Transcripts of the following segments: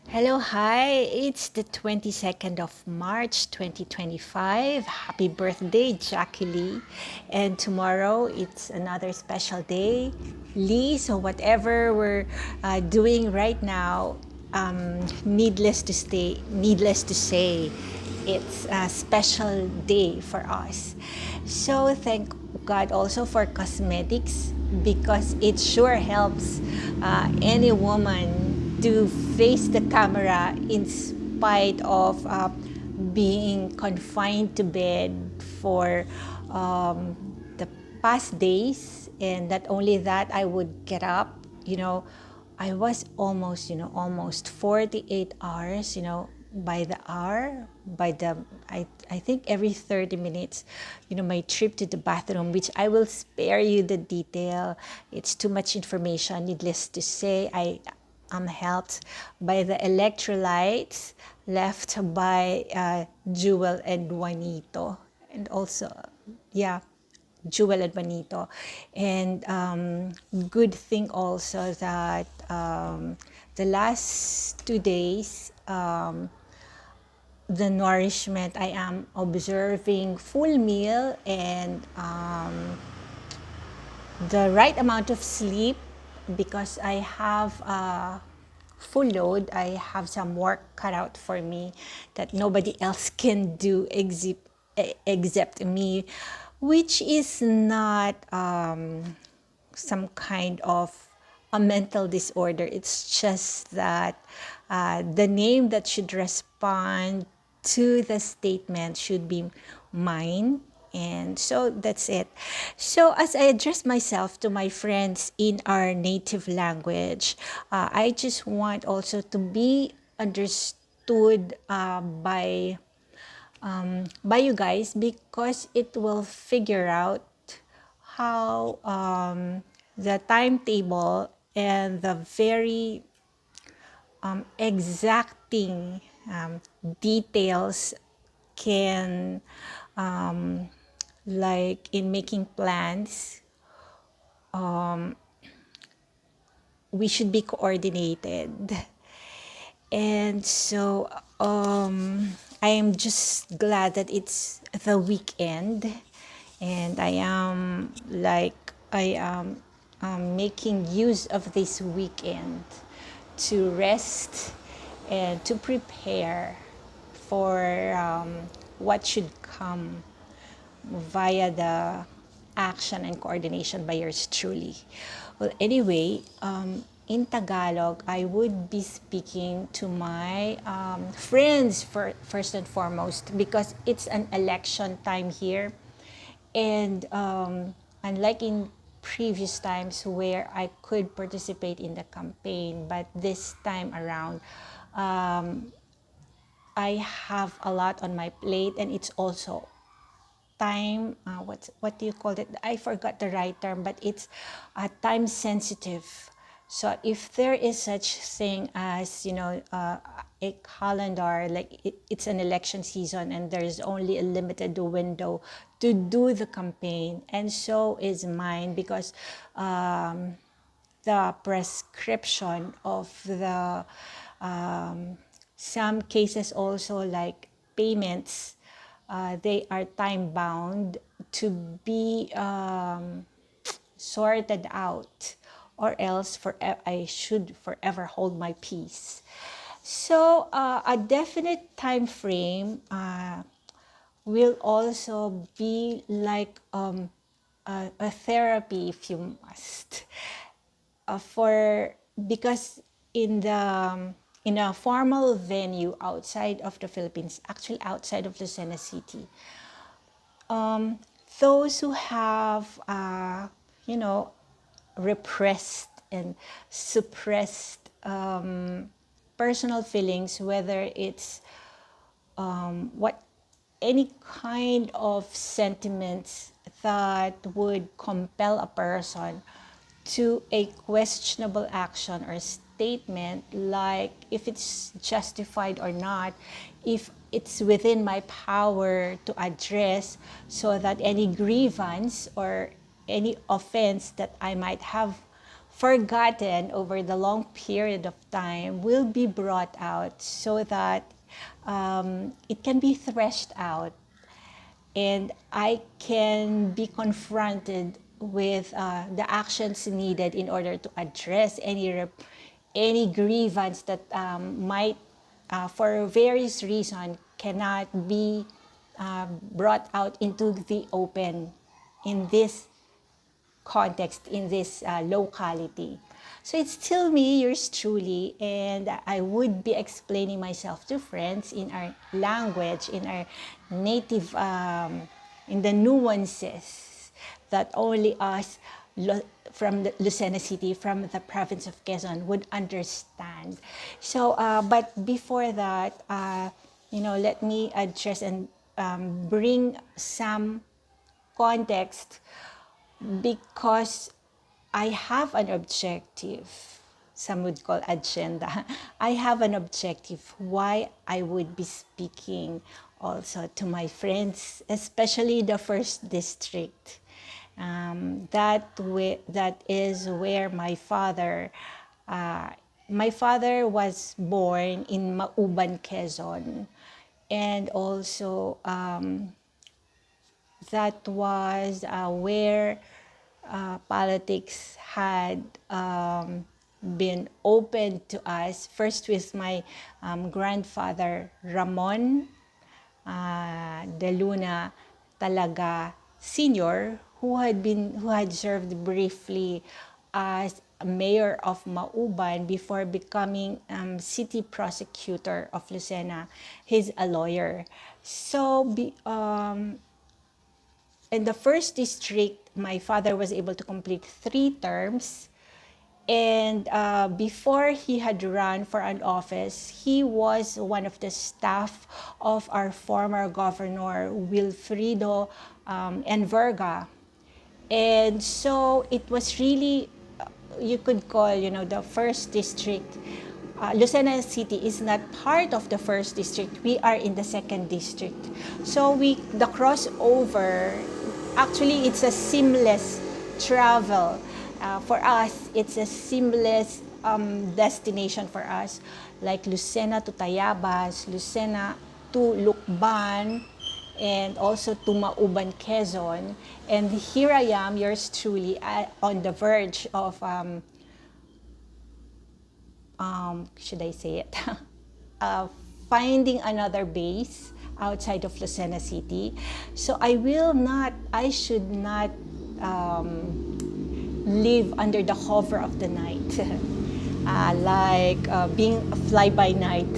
Hello, hi. It's the 22nd of March 2025. Happy birthday, Jackie Lee. And tomorrow it's another special day. Lee, so whatever we're doing right now, needless to say, it's a special day for us. So thank God also for cosmetics because it sure helps any woman to face the camera in spite of being confined to bed for the past days. And not only that, I would get up, I was almost 48 hours, by the hour, I think every 30 minutes, my trip to the bathroom, which I will spare you the detail. It's too much information. Needless to say, I am helped by the electrolytes left by Jewel and Juanito. And also, yeah, Jewel and Juanito. And good thing also that the last 2 days, the nourishment, I am observing full meal and the right amount of sleep because I have a full load. I have some work cut out for me that nobody else can do except me, which is not some kind of a mental disorder. It's just that the name that should respond to the statement should be mine. And so that's it. So, as I address myself to my friends in our native language, I just want also to be understood by you guys because it will figure out how the timetable and the very exacting details can, like in making plans, we should be coordinated. And so I am just glad that it's the weekend and I am making use of this weekend to rest and to prepare for what should come via the action and coordination by yours truly. Well, anyway, in Tagalog, I would be speaking to my friends first and foremost because it's an election time here. And unlike in previous times where I could participate in the campaign, but this time around, I have a lot on my plate and it's also time, what do you call it? I forgot the right term, but it's time sensitive. So if there is such thing as a calendar, like it's an election season and there's only a limited window to do the campaign, and so is mine because the prescription of the some cases also like payments, they are time bound to be sorted out, or else I should forever hold my peace. So a definite time frame will also be like a therapy if you must, for because in a formal venue outside of the Philippines, actually outside of Lucena City, those who have you know repressed and suppressed personal feelings, whether it's what any kind of sentiments that would compel a person to a questionable action or statement, like if it's justified or not, if it's within my power to address, so that any grievance or any offense that I might have forgotten over the long period of time will be brought out so that it can be threshed out and I can be confronted with the actions needed in order to address any grievance that might, for various reasons, cannot be brought out into the open in this context, in this locality. So it's still me, yours truly, and I would be explaining myself to friends in our language, in our native, in the nuances that only us from the Lucena City, from the province of Quezon would understand. So, but before that, let me address and bring some context because I have an objective. Some would call agenda. I have an objective why I would be speaking also to my friends, especially the first district. That is where my father was born in Mauban, Quezon, and also that was where politics had been opened to us, first with my grandfather Ramon de Luna Talaga Senior, who had served briefly as mayor of Mauban before becoming city prosecutor of Lucena. He's a lawyer. So in the first district, my father was able to complete 3 terms. And before he had run for an office, he was one of the staff of our former governor, Wilfrido Enverga. And so it was really, you could call, the first district. Lucena City is not part of the first district. We are in the second district. So the crossover, actually it's a seamless travel. For us, it's a seamless destination for us, like Lucena to Tayabas, Lucena to Lukban, and also to Mauban, Quezon. And here I am, yours truly, on the verge of, should I say it, finding another base outside of Lucena City. So I should not live under the cover of the night, like being a fly-by-night,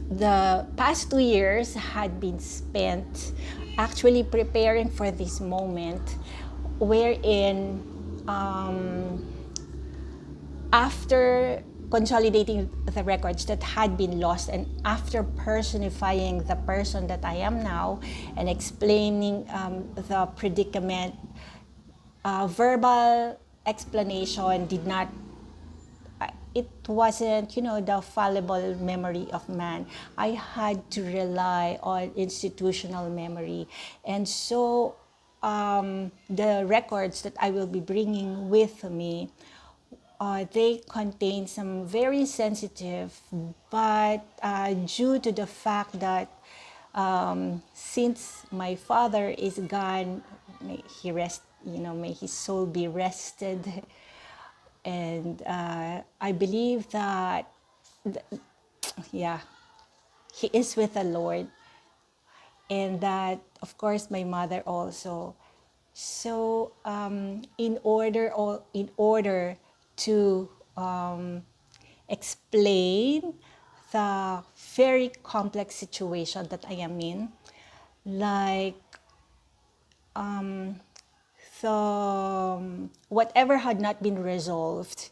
the past 2 years had been spent actually preparing for this moment wherein after consolidating the records that had been lost and after personifying the person that I am now and explaining the predicament, verbal explanation did not, it wasn't, the fallible memory of man. I had to rely on institutional memory. And so the records that I will be bringing with me, they contain some very sensitive, but due to the fact that since my father is gone, may he rest, may his soul be rested. And I believe that, yeah, he is with the Lord. And that, of course, my mother also. So in order to explain the very complex situation that I am in, like whatever had not been resolved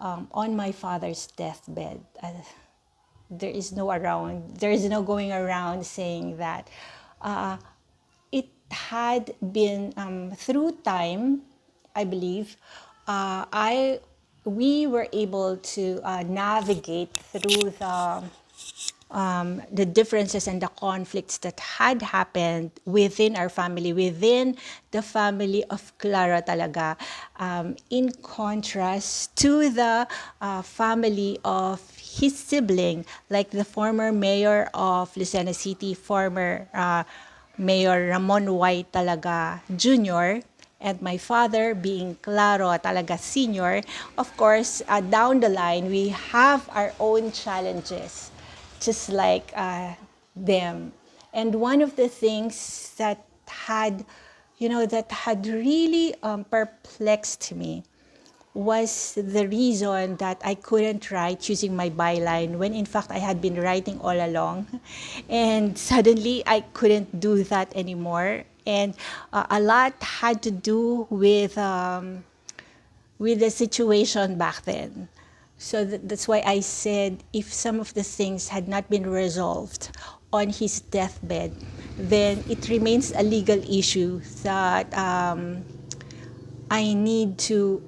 on my father's deathbed. There is no going around saying that. It had been through time, I believe, we were able to navigate through the differences and the conflicts that had happened within our family, within the family of Clara talaga, in contrast to the family of his sibling, like the former mayor of Lucena City, former Mayor Ramon White talaga Jr., and my father being Claro talaga Senior. Of course, down the line, we have our own challenges, just like them. And one of the things that had, that had really perplexed me was the reason that I couldn't write using my byline when in fact I had been writing all along. And suddenly I couldn't do that anymore. And a lot had to do with the situation back then. So that's why I said if some of the things had not been resolved on his deathbed, then it remains a legal issue that I need to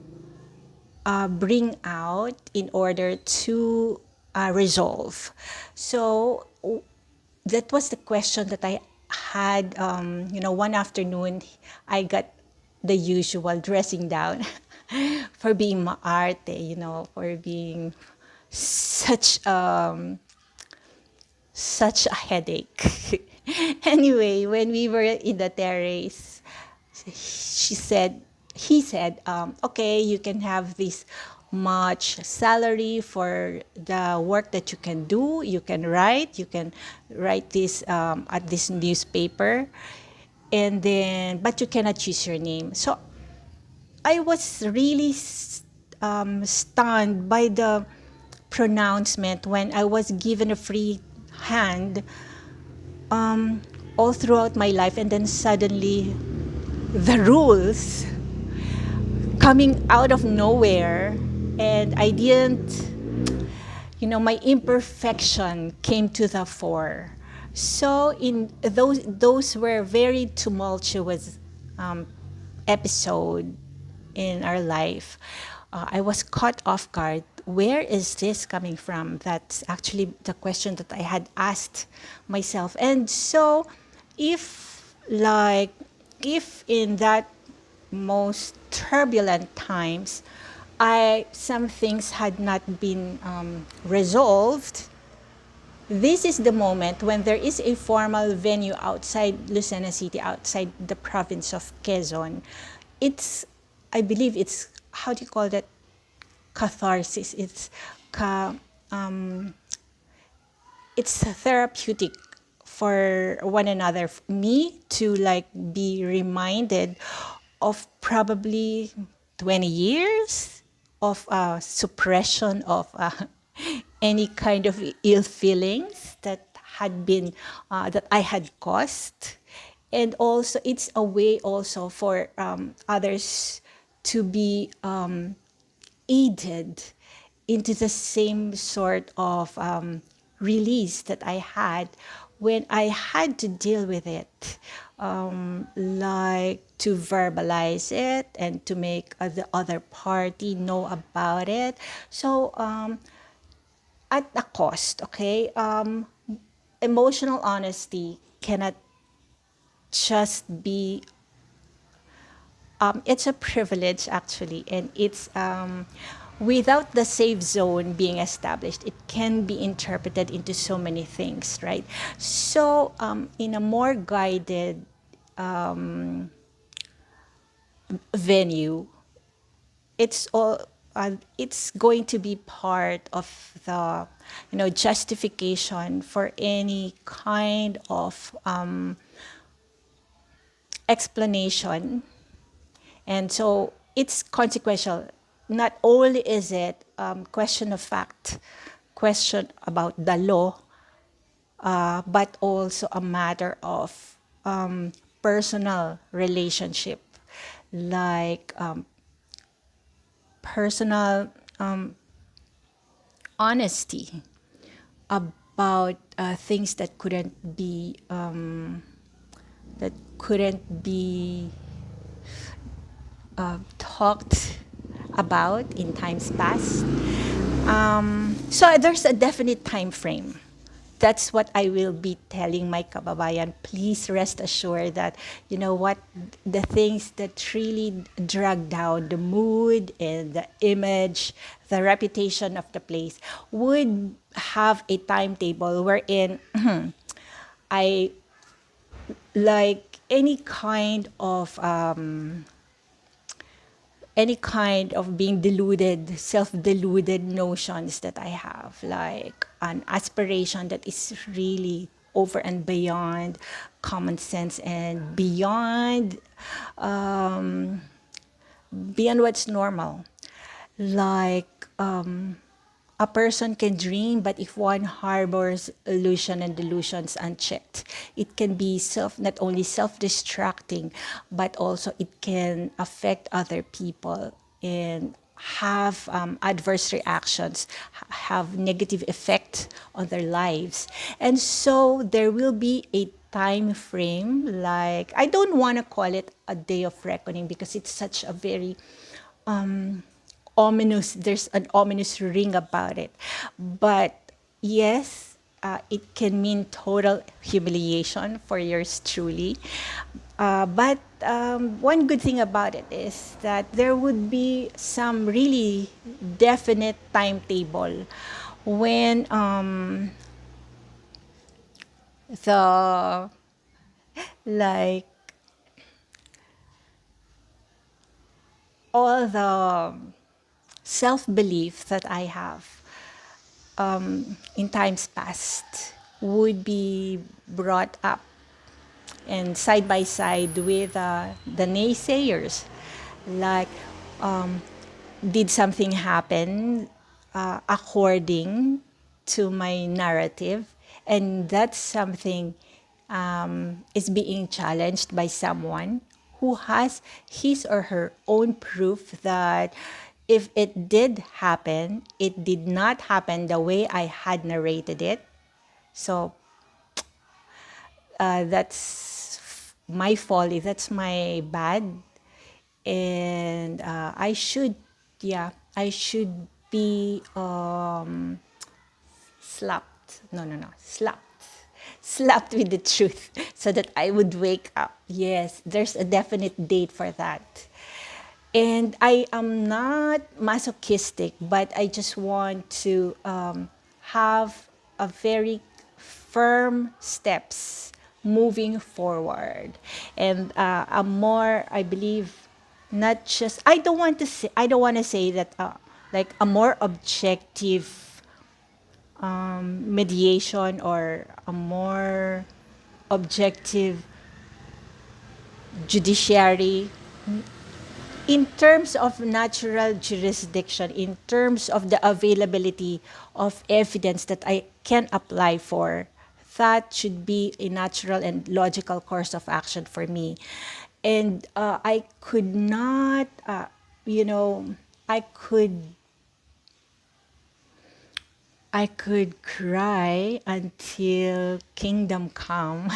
bring out in order to resolve. So that was the question that I had. One afternoon, I got the usual dressing down for being maarte, for being such such a headache. Anyway, when we were in the terrace, she said, he said, okay, you can have this much salary for the work that you can do. You can write this at this newspaper, and then, but you cannot choose your name. So I was really stunned by the pronouncement when I was given a free hand all throughout my life, and then suddenly the rules coming out of nowhere, and I didn't, my imperfection came to the fore. So in those were very tumultuous episode in our life. I was caught off guard. Where is this coming from? That's actually the question that I had asked myself. And so if in that most turbulent times, some things had not been resolved, this is the moment when there is a formal venue outside Lucena City, outside the province of Quezon. I believe it's, how do you call that? Catharsis. It's therapeutic for one another. Me to be reminded of probably 20 years of suppression of any kind of ill feelings that had been that I had caused, and also it's a way also for others to be aided into the same sort of release that I had when I had to deal with it, like to verbalize it and to make the other party know about it. So at a cost, okay? Emotional honesty cannot just be, it's a privilege actually, and it's without the safe zone being established, it can be interpreted into so many things, right? So in a more guided venue, it's going to be part of the justification for any kind of explanation. And so it's consequential. Not only is it question of fact, question about the law, but also a matter of personal relationship, like personal honesty about things that couldn't be talked about in times past. So there's a definite time frame that's what I will be telling my kababayan. Please rest assured that, you know what, the things that really drag down the mood and the image, the reputation of the place would have a timetable wherein I like any kind of being deluded, self-deluded notions that I have, like an aspiration that is really over and beyond common sense and beyond what's normal. Like a person can dream, but if one harbors illusion and delusions unchecked, it can be not only self-destructing, but also it can affect other people and have adverse reactions, have negative effect on their lives. And so there will be a time frame, like, I don't want to call it a day of reckoning because it's such a very ominous, there's an ominous ring about it. But yes, it can mean total humiliation for yours truly. But one good thing about it is that there would be some really definite timetable when the like all the self-belief that I have in times past would be brought up and side by side with the naysayers. Like, did something happen according to my narrative? And that's something is being challenged by someone who has his or her own proof that if it did happen, it did not happen the way I had narrated it. So that's my folly, that's my bad. And I should be slapped. No, no, no, slapped. Slapped with the truth so that I would wake up. Yes, there's a definite date for that. And I am not masochistic, but I just want to have a very firm steps moving forward. And a more, I believe, not just, I don't want to say that like a more objective mediation or a more objective judiciary in terms of natural jurisdiction, in terms of the availability of evidence that I can apply for, that should be a natural and logical course of action for me. And I could not, you know, I could I could cry until kingdom come.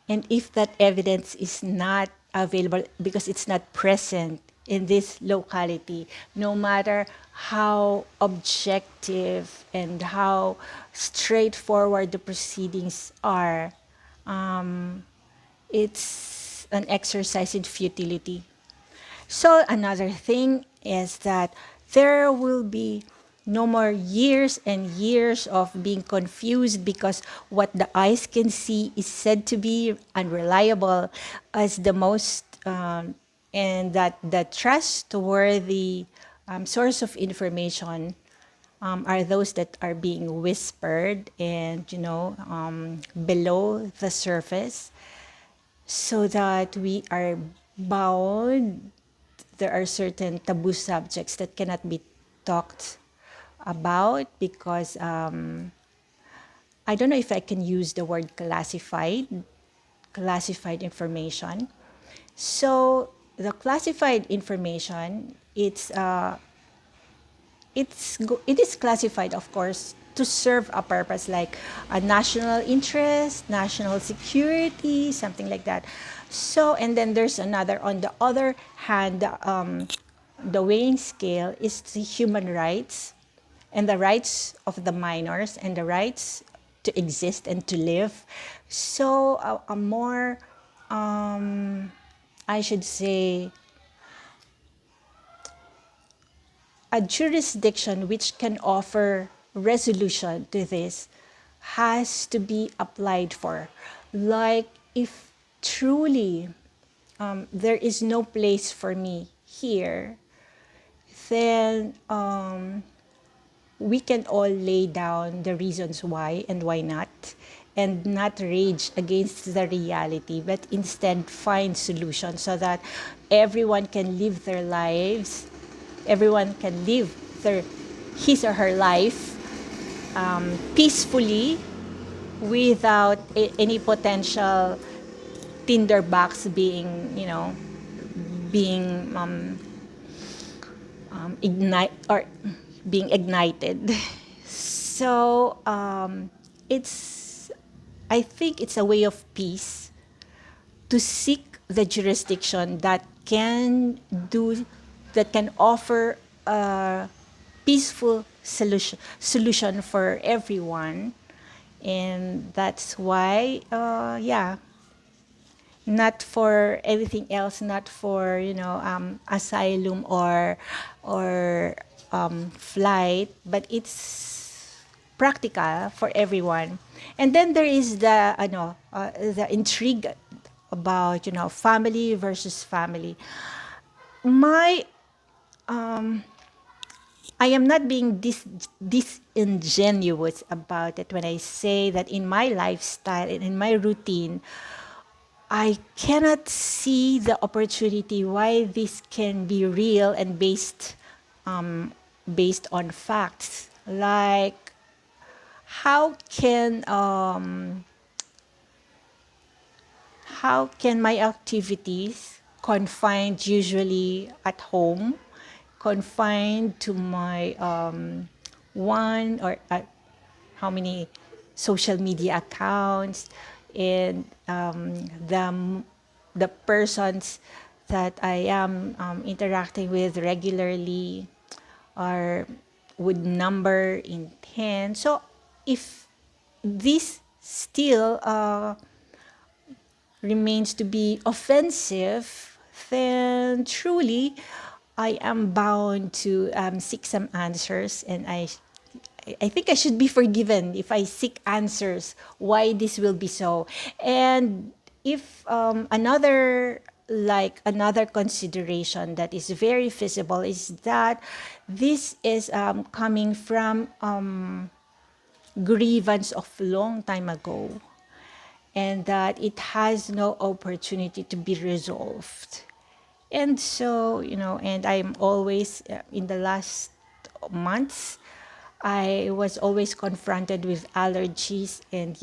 And if that evidence is not available because it's not present in this locality, no matter how objective and how straightforward the proceedings are, it's an exercise in futility. So another thing is that there will be no more years and years of being confused because what the eyes can see is said to be unreliable as the most, and that the trustworthy source of information are those that are being whispered and, below the surface, so that we are bound. There are certain taboo subjects that cannot be talked about because I don't know if I can use the word classified information. So the classified information, it is classified, of course, to serve a purpose like a national interest, national security, something like that. So, and then there's another, on the other hand, the weighing scale is the human rights and the rights of the minors and the rights to exist and to live. So a more, I should say, a jurisdiction which can offer resolution to this has to be applied for. Like, if truly there is no place for me here, then we can all lay down the reasons why and why not, and not rage against the reality, but instead find solutions so that everyone can live their lives, everyone can live their his or her life peacefully without any potential tinderbox being ignite or being ignited. So it's I think it's a way of peace to seek the jurisdiction that can offer a peaceful solution for everyone. And that's why not for anything else, not for asylum or flight, but it's practical for everyone. And then there is the intrigue about family versus family. My I am not being disingenuous about it when I say that in my lifestyle and in my routine, I cannot see the opportunity why this can be real and based on facts. Like, how can my activities, confined usually at home, confined to my one or how many social media accounts, and the persons that I am interacting with regularly are would number in 10. So if this still remains to be offensive, then truly I am bound to seek some answers, and I think I should be forgiven if I seek answers why this will be so. And if another consideration that is very feasible is that this is coming from grievance of long time ago, and that it has no opportunity to be resolved. And so, and I'm always, in the last months, I was always confronted with allergies, and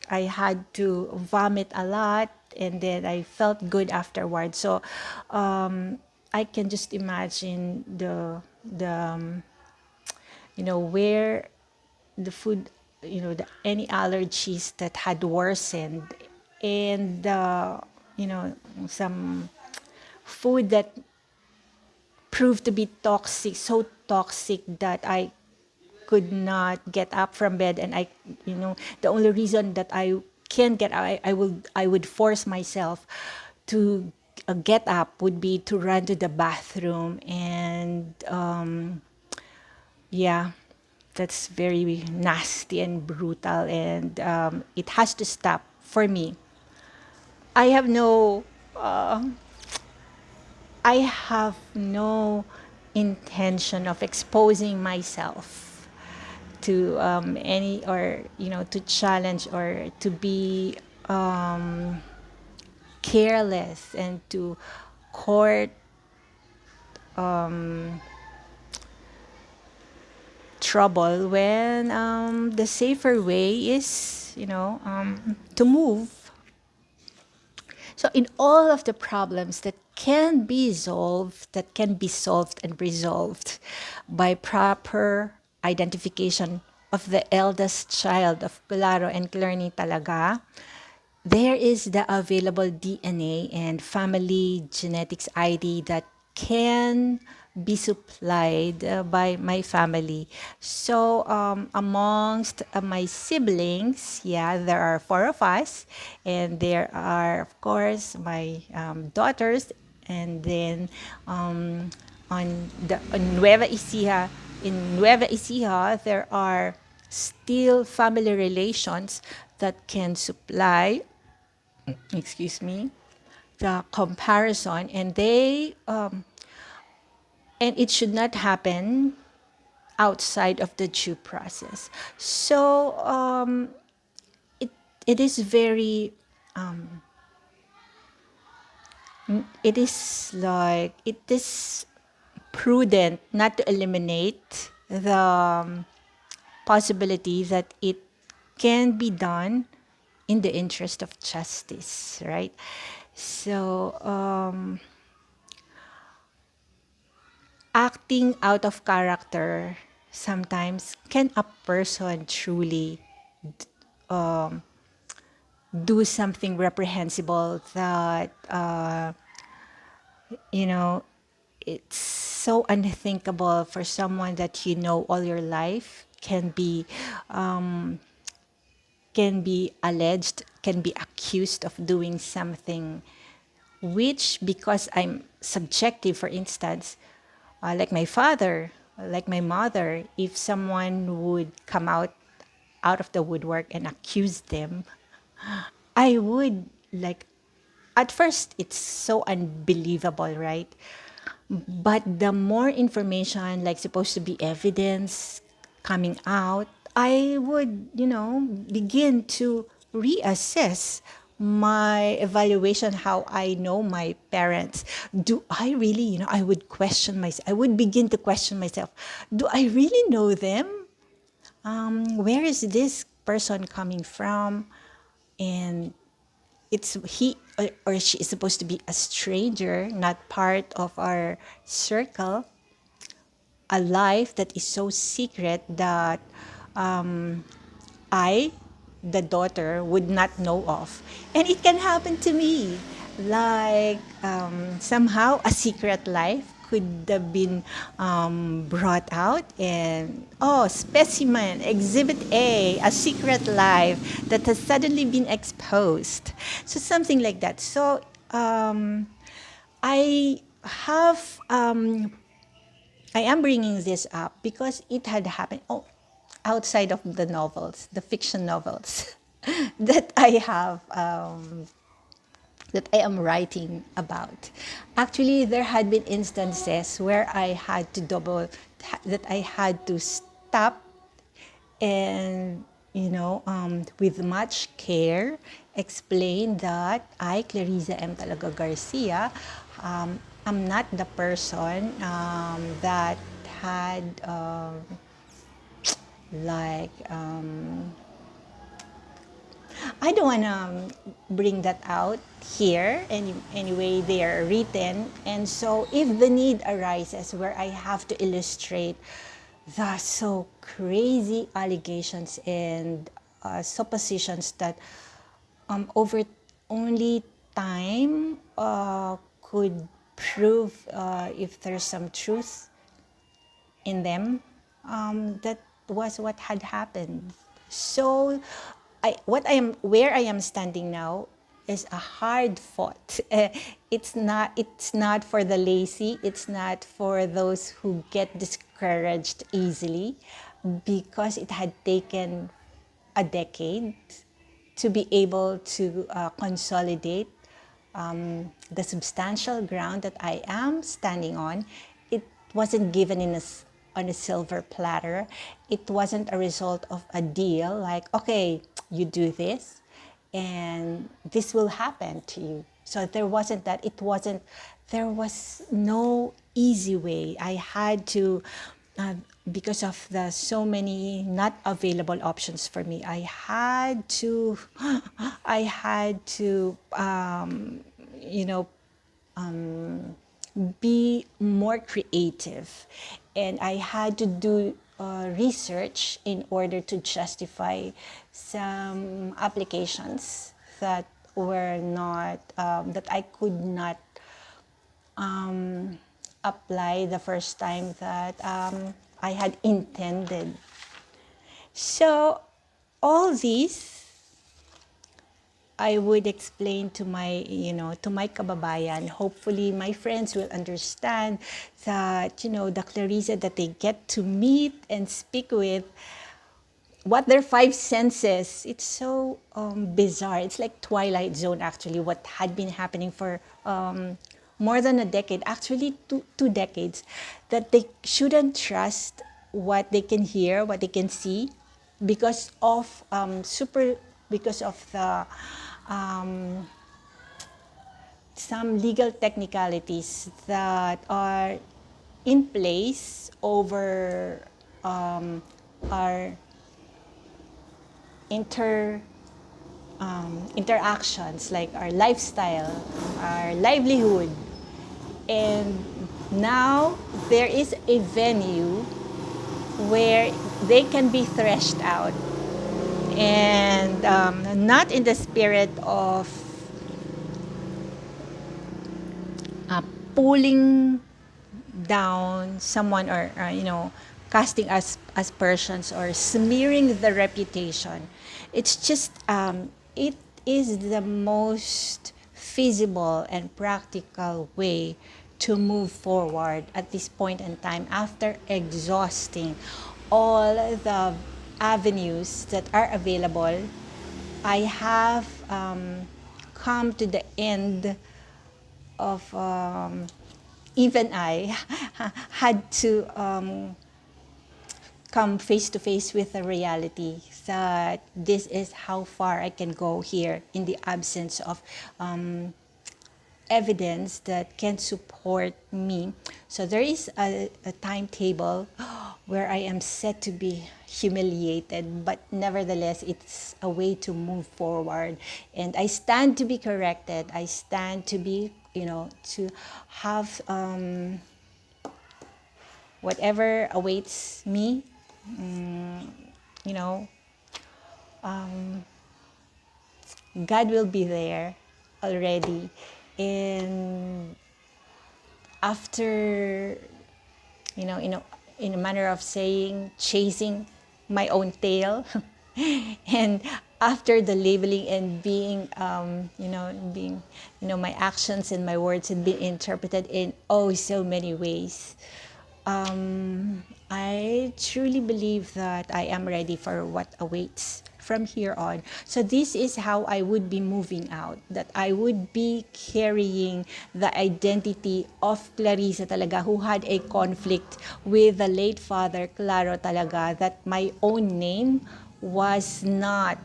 I had to vomit a lot, and then I felt good afterwards. So I can just imagine where the food, any allergies that had worsened, and some food that proved to be toxic, so toxic that I could not get up from bed, and the only reason that I can get up, I would force myself to get up would be to run to the bathroom. And that's very nasty and brutal, and it has to stop for me. I have no I have no intention of exposing myself to any, or to challenge or to be careless and to court trouble, when the safer way is to move. So in all of the problems that can be solved and resolved by proper identification of the eldest child of Claro and Clarny talaga, there is the available DNA and family genetics ID that can be supplied by my family. So amongst my siblings, yeah, there are four of us, and there are, of course, my daughters, and then on Nueva Ecija, there are still family relations that can supply, excuse me, the comparison, and and it should not happen outside of the due process. So it it is very it is like it is prudent not to eliminate the possibility that it can be done in the interest of justice, right? So acting out of character sometimes can a person truly do something reprehensible that you know it's so unthinkable for someone that you know all your life can be alleged, can be accused of doing something which, because I'm subjective, for instance, like my father, like my mother, if someone would come out of the woodwork and accuse them, I would like, at first it's so unbelievable, right? But the more information, like supposed to be evidence coming out, I would, begin to reassess my evaluation, how I know my parents. Do I really, I would question myself. I would begin to question myself. Do I really know them? Where is this person coming from? And it's he or she is supposed to be a stranger, not part of our circle, a life that is so secret that I, the daughter, would not know of. And it can happen to me. Like somehow a secret life could have been brought out, and oh, specimen, exhibit A, secret life that has suddenly been exposed. So something like that. So I have I am bringing this up because it had happened outside of the novels, the fiction novels that I have, that I am writing about. Actually, there had been instances where I had to that I had to stop and, with much care, explain that I, Clarissa M. Talaga Garcia, am not the person that had like I don't want to bring that out here. Anyway, they are written, and so if the need arises where I have to illustrate the so crazy allegations and suppositions that over only time could prove if there's some truth in them, that was what had happened. So, where I am standing now is a hard fought. It's not for the lazy. It's not for those who get discouraged easily, because it had taken a decade to be able to consolidate the substantial ground that I am standing on. It wasn't given on a silver platter. It wasn't a result of a deal like, okay, you do this and this will happen to you. So there wasn't that. There was no easy way. I had to, because of the so many not available options for me, I had to, you know, be more creative, and I had to do research in order to justify some applications that were not that I could not apply the first time that I had intended. So all these I would explain to my, to my kababayan. Hopefully, my friends will understand that, the Clarissa that they get to meet and speak with, what their five senses, it's so bizarre. It's like Twilight Zone, actually, what had been happening for more than a decade, actually two decades, that they shouldn't trust what they can hear, what they can see, because of because of the some legal technicalities that are in place over our interactions, like our lifestyle, our livelihood. And now there is a venue where they can be threshed out, and not in the spirit of pulling down someone, or casting aspersions or smearing the reputation. It's just it is the most feasible and practical way to move forward at this point in time, after exhausting all the avenues that are available. I have come to the end of even I had to come face to face with the reality that this is how far I can go here in the absence of evidence that can support me. So there is a timetable where I am set to be humiliated, but nevertheless, it's a way to move forward. And I stand to be corrected. I stand to be, to have whatever awaits me, you know, God will be there already. And after, in a manner of saying, chasing my own tail, and after the labeling and being, my actions and my words had been interpreted in oh so many ways. I truly believe that I am ready for what awaits from here on. So this is how I would be moving out, that I would be carrying the identity of Clarissa talaga, who had a conflict with the late father, Claro talaga, that my own name was not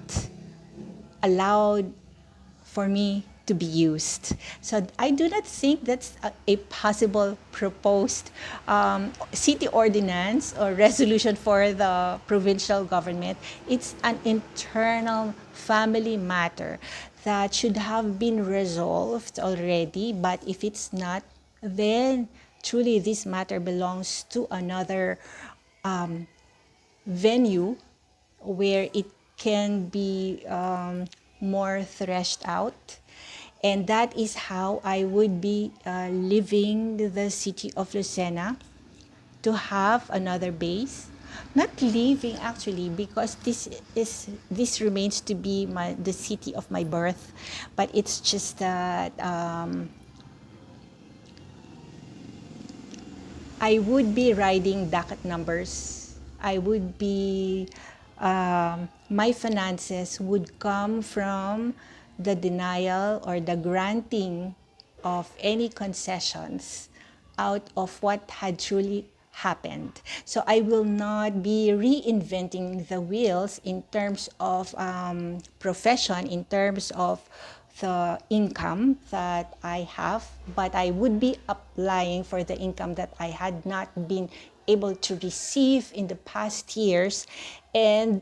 allowed for me to be used. So I do not think that's a possible proposed city ordinance or resolution for the provincial government. It's an internal family matter that should have been resolved already. But if it's not, then truly this matter belongs to another venue where it can be more threshed out. And that is how I would be leaving the city of Lucena to have another base. Not leaving actually, because this remains to be the city of my birth, but it's just that I would be riding docket numbers. I would be, my finances would come from the denial or the granting of any concessions out of what had truly happened. So I will not be reinventing the wheels in terms of profession, in terms of the income that I have, but I would be applying for the income that I had not been able to receive in the past years, and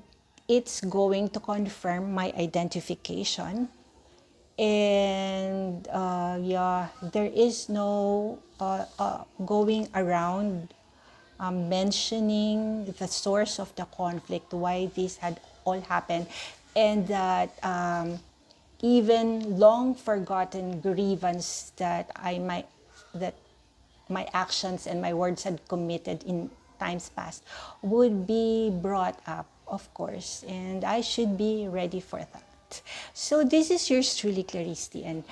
it's going to confirm my identification. And there is no going around mentioning the source of the conflict, why this had all happened, and that even long forgotten grievance that my actions and my words had committed in times past would be brought up, of course, and I should be ready for that. So this is yours truly, Clarice, and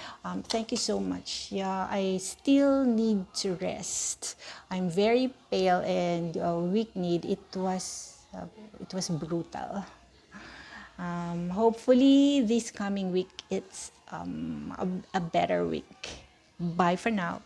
thank you so much. Yeah, I still need to rest. I'm very pale and weak-kneed. It was brutal. Hopefully, this coming week it's a better week. Bye for now.